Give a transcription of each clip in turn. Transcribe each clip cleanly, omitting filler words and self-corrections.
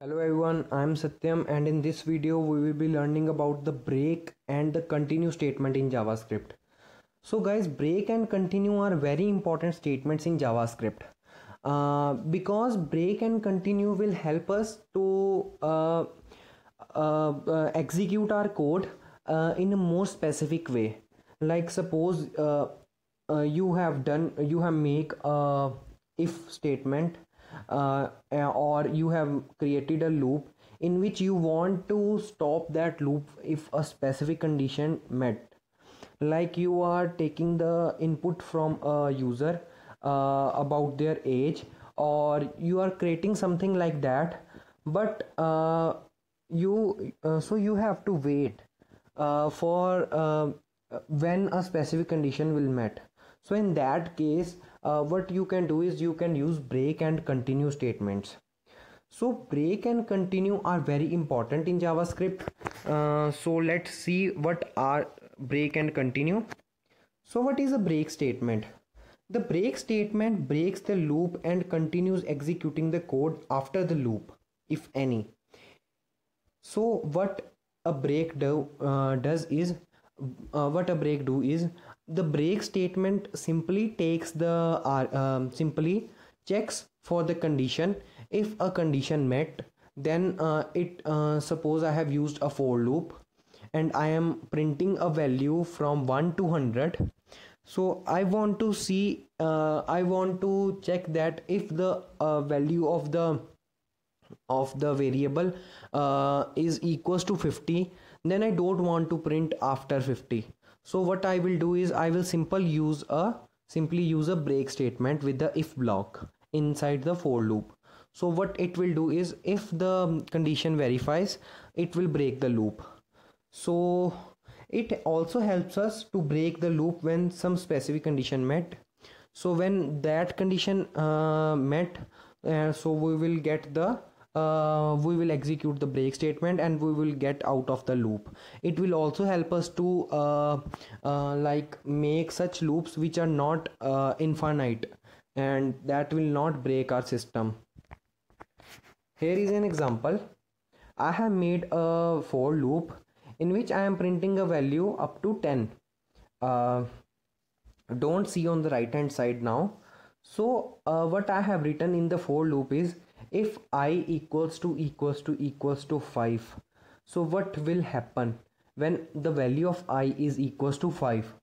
Hello everyone, I am Satyam and in this video we will be learning about the break and the continue statement in JavaScript. So guys, break and continue are very important statements in JavaScript because break and continue will help us to execute our code in a more specific way. Like suppose you have make a if statement or you have created a loop in which you want to stop that loop if a specific condition met, like you are taking the input from a user about their age, or you are creating something like that, but you have to wait for when a specific condition will met. So in that case, what you can do is you can use break and continue statements. So break and continue are very important in JavaScript. So let's see what are break and continue. So what is a break statement? The break statement breaks the loop and continues executing the code after the loop, if any. So what a break do is the break statement simply takes the simply checks for the condition. If a condition met, then suppose I have used a for loop and I am printing a value from 1 to 100. So I want to see I want to check that if the value of the variable is equals to 50, then I don't want to print after 50. So what I will do is I will simply use a break statement with the if block inside the for loop. So what it will do is if the condition verifies, it will break the loop. So it also helps us to break the loop when some specific condition met. So when that condition met, so we will execute the break statement and we will get out of the loop. It will also help us to like make such loops which are not infinite, and that will not break our system. Here is an example. I have made a for loop in which I am printing a value up to 10. Don't see on the right hand side now. So what I have written in the for loop is if I equals to 5. So what will happen when the value of I is equals to 5?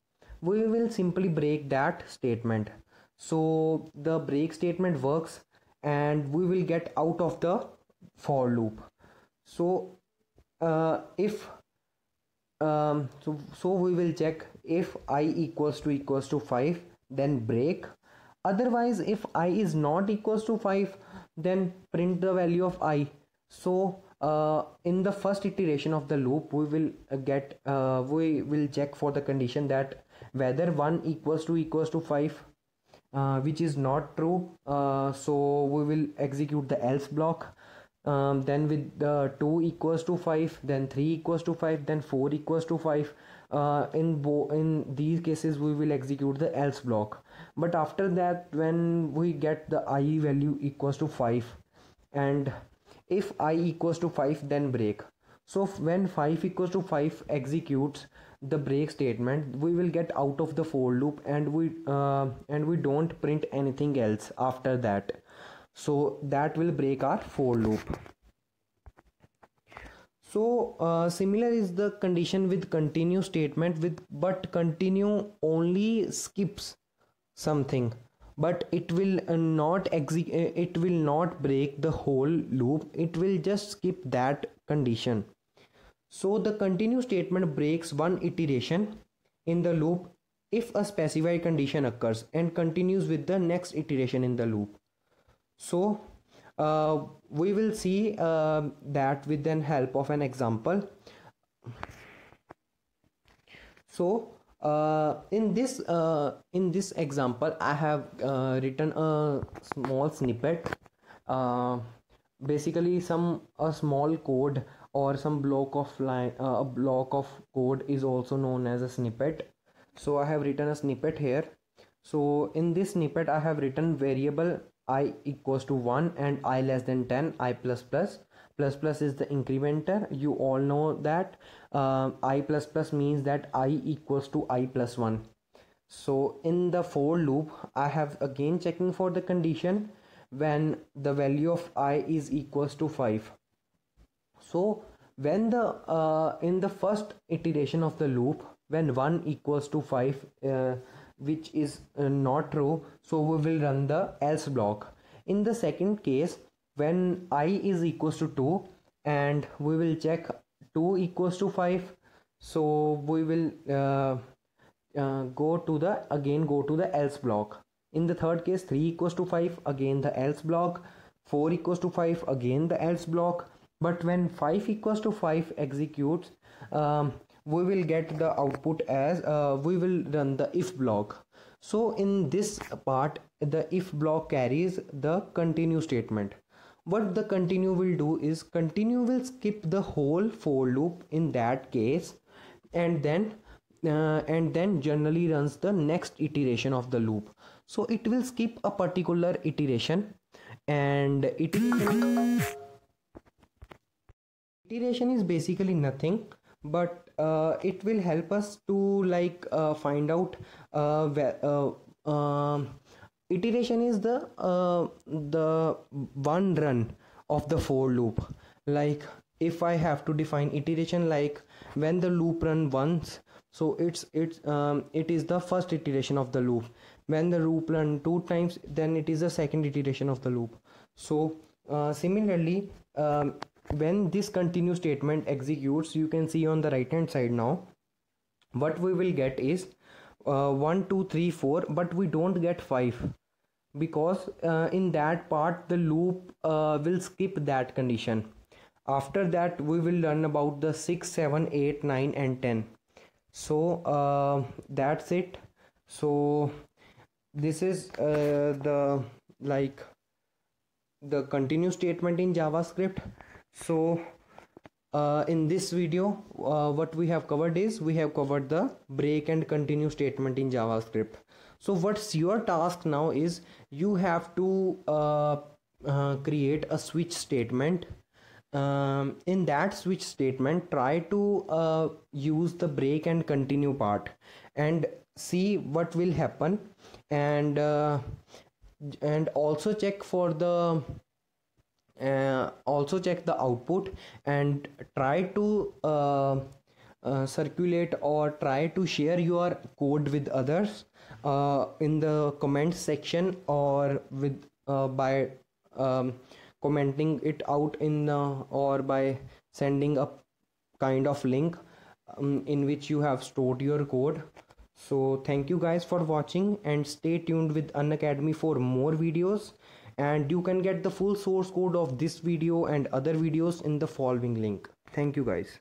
We will simply break that statement. So the break statement works and we will get out of the for loop. So if so we will check if I equals to 5, then break. Otherwise, if I is not equals to 5, then print the value of I. So in the first iteration of the loop, we will check for the condition that whether 1 equals to 5, which is not true. So we will execute the else block. Then with the 2 equals to 5, then 3 equals to 5, then 4 equals to 5. In these cases we will execute the else block. But after that, when we get the I value equals to 5, and if I equals to 5, then break. So when 5 equals to 5 executes the break statement, we will get out of the for loop and we don't print anything else after that. So that will break our for loop. So similar is the condition with continue statement but continue only skips something, but it will not break the whole loop. It will just skip that condition. So the continue statement breaks one iteration in the loop if a specified condition occurs and continues with the next iteration in the loop. So we will see that with the help of an example. So in this example, I have written a small snippet. Basically, a small code or some block of line, a block of code is also known as a snippet. So I have written a snippet here. So in this snippet, I have written variable I equals to 1 and I less than 10, I plus plus. Plus plus is the incrementer. You all know that I plus plus means that I equals to I plus 1. So in the for loop, I have again checking for the condition when the value of I is equals to 5. So when the in the first iteration of the loop, when 1 equals to 5, which is not true, so we will run the else block. In the second case, when I is equals to 2 and we will check 2 equals to 5, so we will go to the else block. In the third case, 3 equals to 5, again the else block. 4 equals to 5, again the else block. But when 5 equals to 5 executes, we will get the output as we will run the if block. So in this part, the if block carries the continue statement. What the continue will do is continue will skip the whole for loop in that case, and then generally runs the next iteration of the loop. So it will skip a particular iteration, and iteration is basically nothing, but it will help us to like find out iteration is the one run of the for loop. Like if I have to define iteration, like when the loop run once, so it is the first iteration of the loop. When the loop run 2 times, then it is the second iteration of the loop. So similarly, when this continue statement executes, you can see on the right hand side now, what we will get is 1 2 3 4, but we don't get 5, because in that part the loop will skip that condition. After that we will learn about the 6 7 8 9 and 10. So that's it. So this is the like the continue statement in JavaScript. So in this video, what we have covered is we have covered the break and continue statement in JavaScript. So what's your task now is you have to create a switch statement. In that switch statement, try to use the break and continue part and see what will happen, and also check for the also check the output, and try to circulate or try to share your code with others in the comment section, or with by commenting it out in or by sending a kind of link in which you have stored your code. So thank you guys for watching, and stay tuned with Unacademy for more videos, and you can get the full source code of this video and other videos in the following link. Thank you guys.